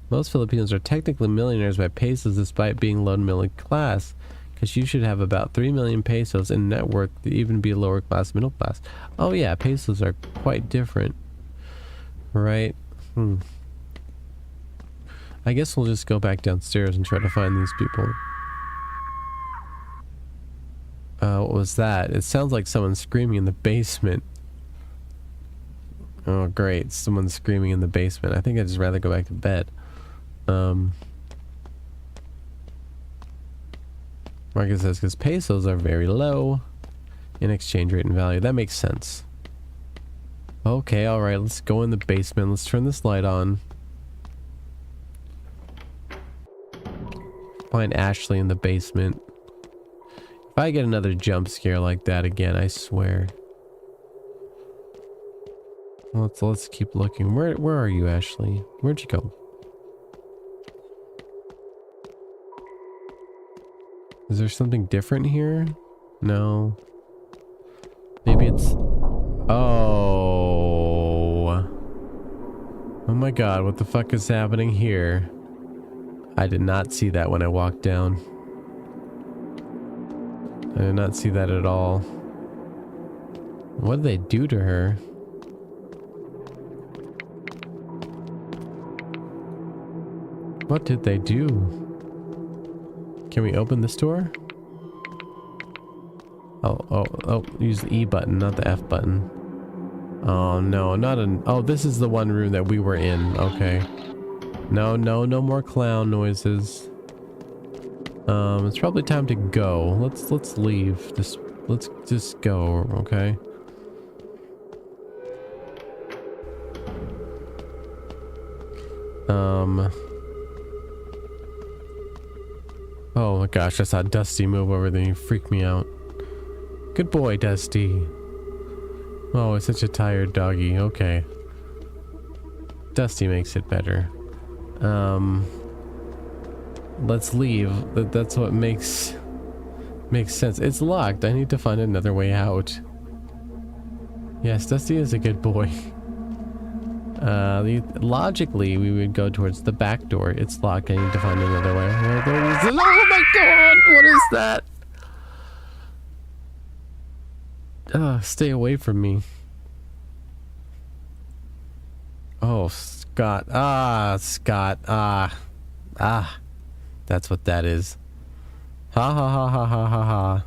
Most Filipinos are technically millionaires by pesos despite being low middle class. Because you should have about 3 million pesos in net worth to even be lower class, middle class. Oh yeah, pesos are quite different. Right? I guess we'll just go back downstairs and try to find these people. What was that? It sounds like someone screaming in the basement. Oh great, someone's screaming in the basement. I think I'd just rather go back to bed. Marcus says, because pesos are very low in exchange rate and value. That makes sense. Okay, alright, let's go in the basement. Let's turn this light on. Find Ashley in the basement. If I get another jump scare like that again, I swear. Let's keep looking. Where are you, Ashley? Where'd you go? Is there something different here? No. Maybe it's... Oh. Oh my god, what the fuck is happening here? I did not see that when I walked down. I did not see that at all. What did they do to her? What did they do? Can we open this door? Oh, use the E button, not the F button. Oh no, not an... Oh, this is the one room that we were in. Okay. No more clown noises. It's probably time to go. Let's leave. Let's just go, okay? Oh my gosh, I saw Dusty move over there. He freaked me out. Good boy, Dusty. Oh, it's such a tired doggy. Okay. Dusty makes it better. Let's leave. That's what makes sense. It's locked. I need to find another way out. Yes, Dusty is a good boy. Logically, we would go towards the back door. It's locked. I need to find another way. Oh my god! What is that? Stay away from me. Oh, Scott. Scott. That's what that is. Ha ha ha ha ha ha ha.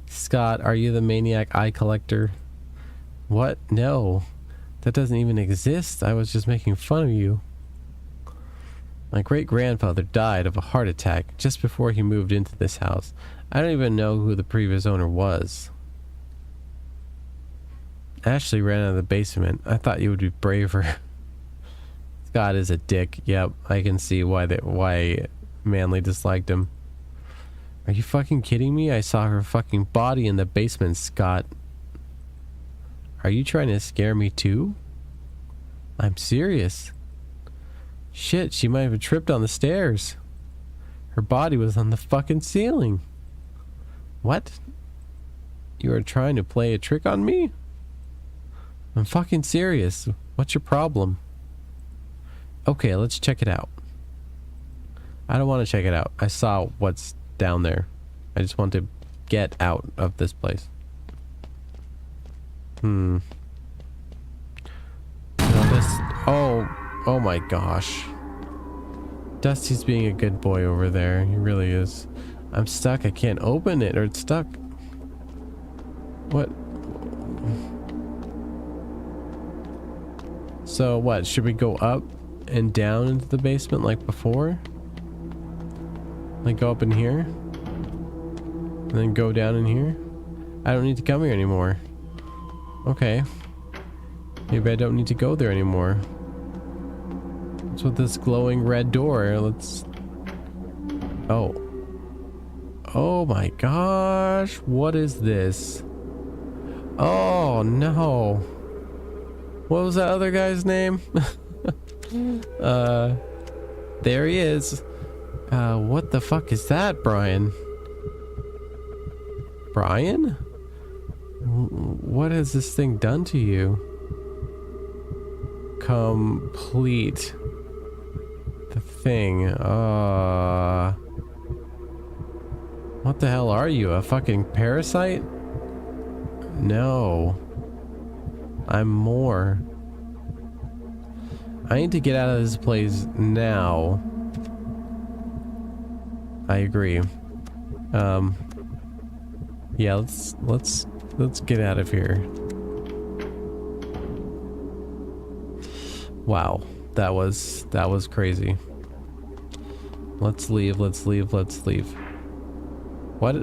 Scott, are you the maniac eye collector? What? No. That doesn't even exist. I was just making fun of you. My great-grandfather died of a heart attack just before he moved into this house. I don't even know who the previous owner was. Ashley ran out of the basement. I thought you would be braver. Scott is a dick. Yep, I can see why Manly disliked him. Are you fucking kidding me? I saw her fucking body in the basement, Scott. Are you trying to scare me too? I'm serious. Shit, she might have tripped on the stairs. Her body was on the fucking ceiling. What? You are trying to play a trick on me? I'm fucking serious. What's your problem? Okay, let's check it out. I don't want to check it out. I saw what's down there. I just want to get out of this place. No, oh my gosh. Dusty's being a good boy over there. He really is. I'm stuck. I can't open it, or it's stuck. What? So what? Should we go up and down into the basement like before? Like go up in here? And then go down in here? I don't need to come here anymore. Okay. Maybe I don't need to go there anymore. What's with this glowing red door? Let's... Oh. Oh my gosh. What is this? Oh no. What was that other guy's name? There he is. What the fuck is that, Brian? Brian? What has this thing done to you? Complete. thing. What the hell are you? A fucking parasite? No. I'm more. I need to get out of this place now. I agree. Yeah, let's get out of here. Wow, that was crazy. Let's leave. Let's leave. What?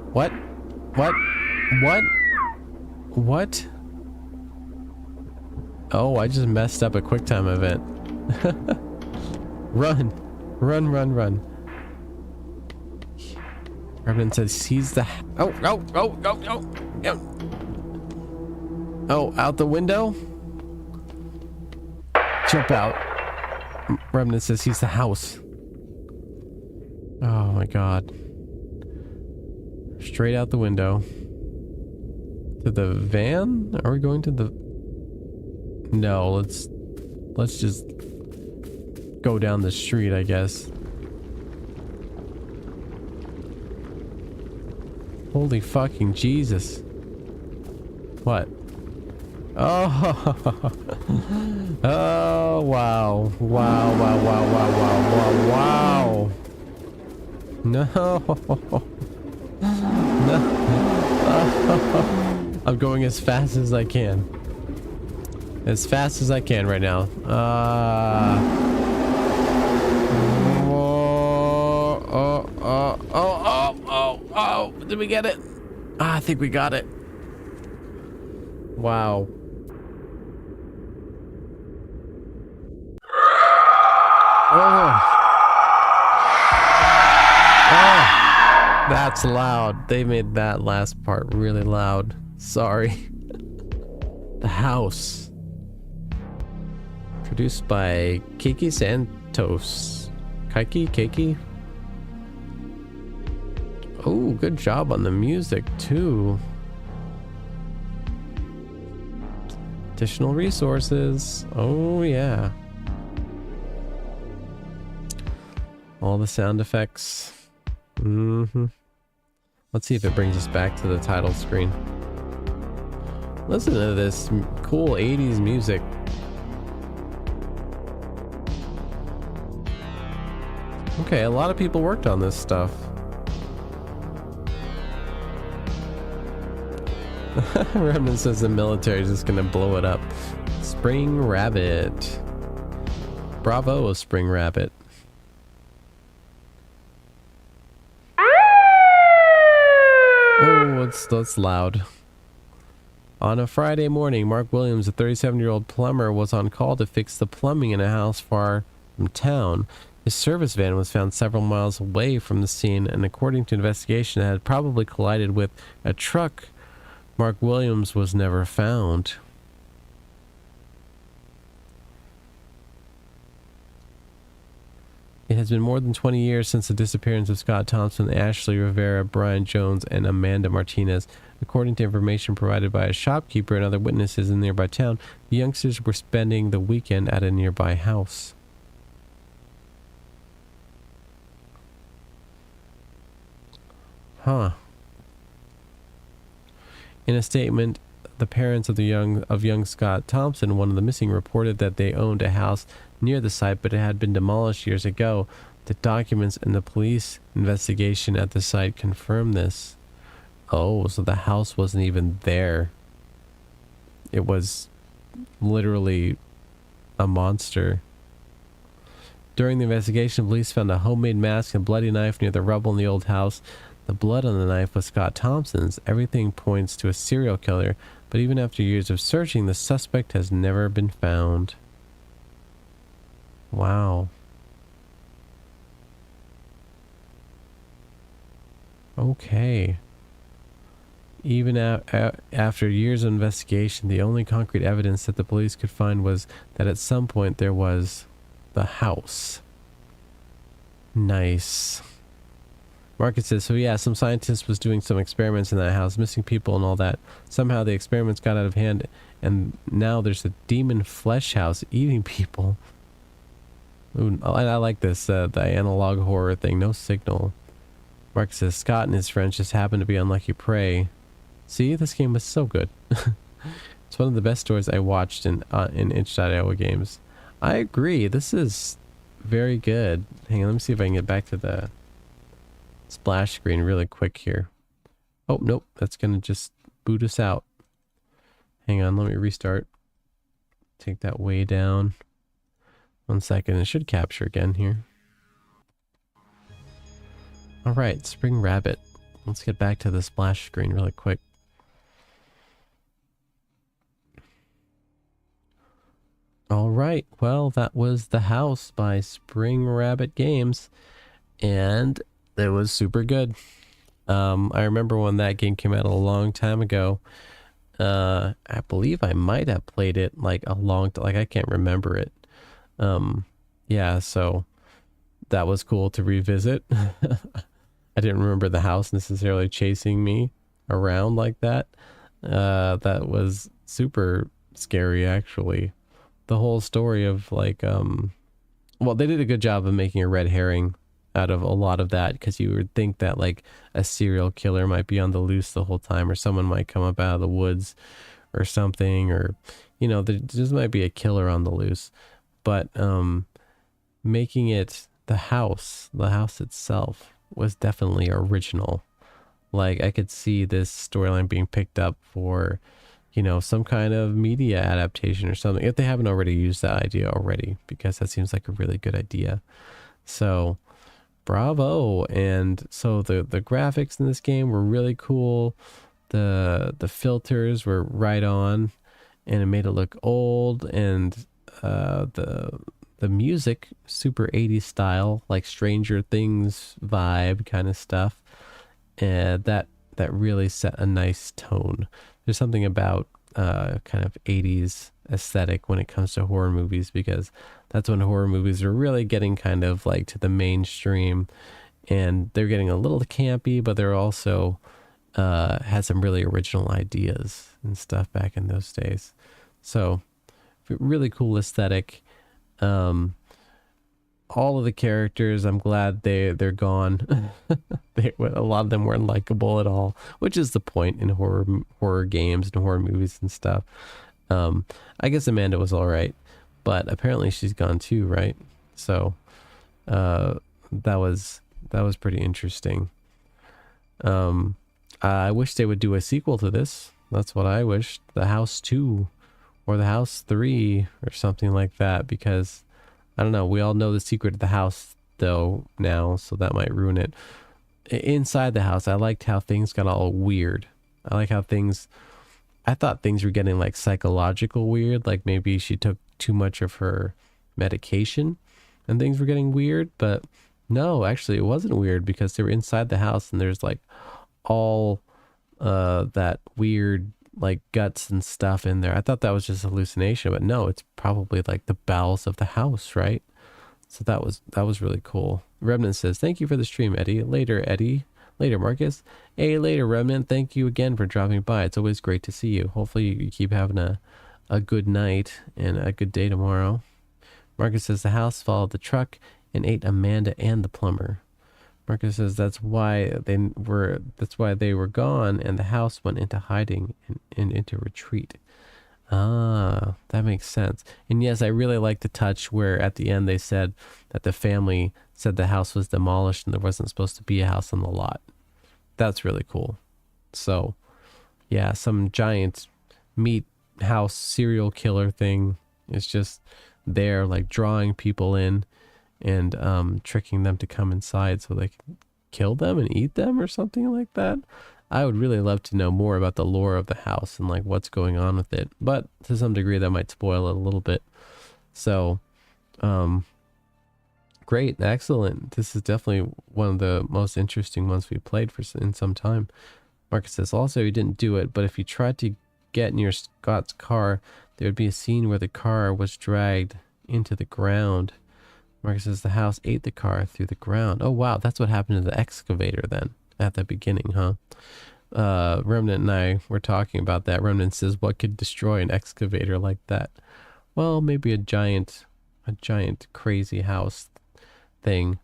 Oh, I just messed up a QuickTime event. Run. Reverend says he's the... Oh, out the window? Jump out. Remnant says he's the house. Oh my god. Straight out the window. To the van? Are we going to the... No, let's just go down the street, I guess. Holy fucking Jesus. What? Oh, oh wow. Wow. No. No. I'm going as fast as I can. As fast as I can right now. Oh, did we get it? I think we got it. Wow. Oh, that's loud. They made that last part really loud. Sorry. The house. Produced by Kiki Santos. Keiki? Oh, good job on the music too. Additional resources. Oh yeah. All the sound effects. Let's see if it brings us back to the title screen. Listen to this cool 80s music. Okay, a lot of people worked on this stuff. Remnant says the military is just gonna blow it up. Spring Rabbit. Bravo, Spring Rabbit. Oh, that's loud. On a Friday morning, Mark Williams, a 37-year-old plumber, was on call to fix the plumbing in a house far from town. His service van was found several miles away from the scene, and according to investigation, it had probably collided with a truck. Mark Williams was never found. It has been more than 20 years since the disappearance of Scott Thompson, Ashley Rivera, Brian Jones, and Amanda Martinez. According to information provided by a shopkeeper and other witnesses in nearby town, the youngsters were spending the weekend at a nearby house. Huh. In a statement, the parents of young Scott Thompson, one of the missing, reported that they owned a house near the site, but it had been demolished years ago. The documents and the police investigation at the site confirmed this. Oh, so the house wasn't even there. It was literally a monster. During the investigation, police found a homemade mask and bloody knife near the rubble in the old house. The blood on the knife was Scott Thompson's. Everything points to a serial killer, but even after years of searching, the suspect has never been found. Wow. Okay. Even after years of investigation, the only concrete evidence that the police could find was that at some point there was the house. Nice. Marcus says, so yeah, some scientist was doing some experiments in that house, missing people and all that. Somehow the experiments got out of hand, and now there's a demon flesh house eating people. Ooh, I like this, the analog horror thing. No signal. Mark says, Scott and his friends just happened to be unlucky prey. See, this game was so good. It's one of the best stories I watched in itch.io games. I agree. This is very good. Hang on, let me see if I can get back to the splash screen really quick here. Oh, nope. That's going to just boot us out. Hang on, let me restart. Take that way down. 1 second. It should capture again here. All right, Spring Rabbit. Let's get back to the splash screen really quick. All right, well, that was The House by Spring Rabbit Games, and it was super good. I remember when that game came out a long time ago. I believe I might have played it like I can't remember it. Yeah, so that was cool to revisit. I didn't remember the house necessarily chasing me around like that. That was super scary, actually. The whole story of like, well, they did a good job of making a red herring out of a lot of that, because you would think that like a serial killer might be on the loose the whole time, or someone might come up out of the woods or something, or, you know, there just might be a killer on the loose. But making it the house itself was definitely original. Like, I could see this storyline being picked up for, you know, some kind of media adaptation or something, if they haven't already used that idea already, because that seems like a really good idea. So bravo. And so the graphics in this game were really cool. The filters were right on, and it made it look old. And the music, super 80s style, like Stranger Things vibe kind of stuff. And that really set a nice tone. There's something about kind of 80s aesthetic when it comes to horror movies, because that's when horror movies are really getting kind of like to the mainstream, and they're getting a little campy, but they're also had some really original ideas and stuff back in those days. So really cool aesthetic. All of the characters, I'm glad they're gone. A lot of them weren't likable at all, which is the point in horror games and horror movies and stuff. I guess Amanda was all right, but apparently she's gone too, right? So that was pretty interesting. I wish they would do a sequel to this. That's what I wish. The House 2 or The House 3 or something like that, because I don't know, we all know the secret of the house though now, so that might ruin it. Inside the house, I liked how things got all weird. I thought things were getting like psychological weird, like maybe she took too much of her medication and things were getting weird, but no, actually it wasn't weird, because they were inside the house and there's like all that weird like guts and stuff in there. I thought that was just hallucination, but no, it's probably like the bowels of the house, right? So that was really cool. Remnant says, thank you for the stream, Eddie. Later, Eddie. Later, Marcus. Hey, later, Remnant. Thank you again for dropping by. It's always great to see you. Hopefully you keep having a good night and a good day tomorrow. Marcus says, the house followed the truck and ate Amanda and the plumber. Marcus says that's why they were gone, and the house went into hiding and into retreat. Ah, that makes sense. And yes, I really like the touch where at the end they said that the family said the house was demolished and there wasn't supposed to be a house on the lot. That's really cool. So yeah, some giant meat house serial killer thing is just there, like drawing people in and tricking them to come inside so they can kill them and eat them or something like that. I would really love to know more about the lore of the house and like what's going on with it, but to some degree that might spoil it a little bit. So great, excellent. This is definitely one of the most interesting ones we played in some time. Marcus says, also, you didn't do it, but if you tried to get near Scott's car, there would be a scene where the car was dragged into the ground. Marcus says the house ate the car through the ground. Oh, wow. That's what happened to the excavator then at the beginning, huh? Remnant and I were talking about that. Remnant says, what could destroy an excavator like that? Well, maybe a giant a giant crazy house thing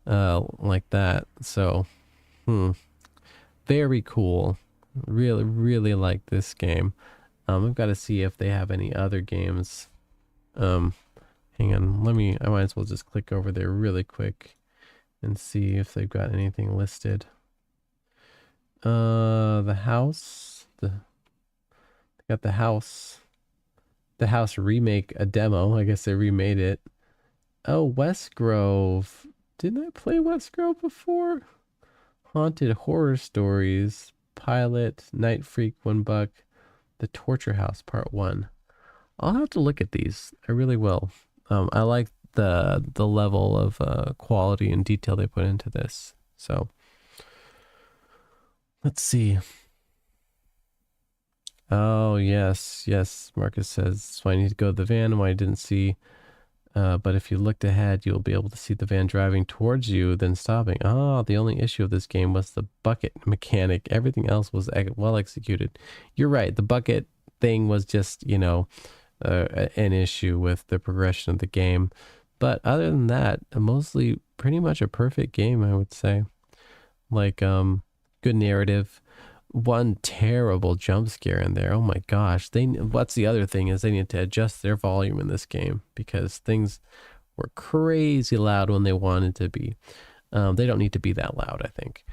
like that. So, very cool. Really, really like this game. I've got to see if they have any other games. Hang on, I might as well just click over there really quick and see if they've got anything listed. The house, they got the house remake, a demo. I guess they remade it. Oh, Westgrove. Didn't I play Westgrove before? Haunted Horror Stories, Pilot, Night Freak, $1, The Torture House Part 1. I'll have to look at these. I really will. I like the level of quality and detail they put into this. So let's see. Oh yes, Marcus says, so I need to go to the van. Why I didn't see, but if you looked ahead, you'll be able to see the van driving towards you, then stopping. Oh, the only issue of this game was the bucket mechanic. Everything else was well executed. You're right. The bucket thing was just, an issue with the progression of the game. But other than that, mostly pretty much a perfect game, I would say. Like, good narrative. One terrible jump scare in there. Oh my gosh. What's the other thing is they need to adjust their volume in this game because things were crazy loud when they wanted to be. They don't need to be that loud, I think.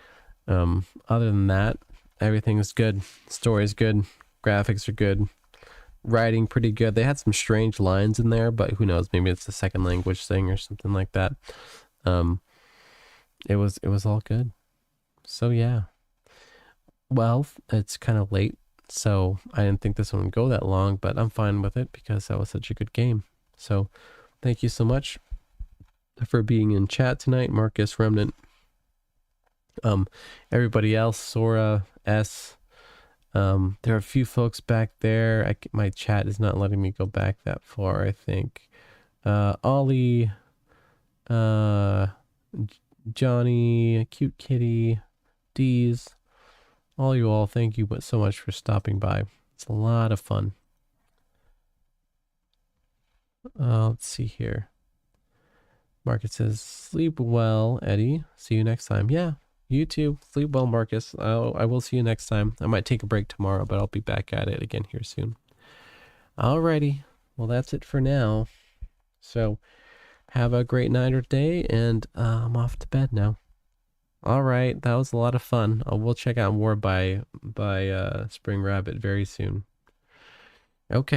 Other than that, everything's good. Story's good. Graphics are good. Writing pretty good. They had some strange lines in there, but who knows? Maybe it's the second language thing or something like that. It was all good. So yeah. Well, it's kind of late, so I didn't think this one would go that long, but I'm fine with it because that was such a good game. So thank you so much for being in chat tonight, Marcus, Remnant, everybody else, Sora, S. There are a few folks back there. My chat is not letting me go back that far, I think. Ollie, Johnny, Cute Kitty, Deez. All you all, thank you so much for stopping by. It's a lot of fun. Let's see here. Marcus says, sleep well, Eddie. See you next time. Yeah, you too. Sleep well, Marcus. I will see you next time. I might take a break tomorrow, but I'll be back at it again here soon. Alrighty. Well, that's it for now. So, have a great night or day, and I'm off to bed now. All right, that was a lot of fun. We'll check out more by Spring Rabbit very soon. Okay.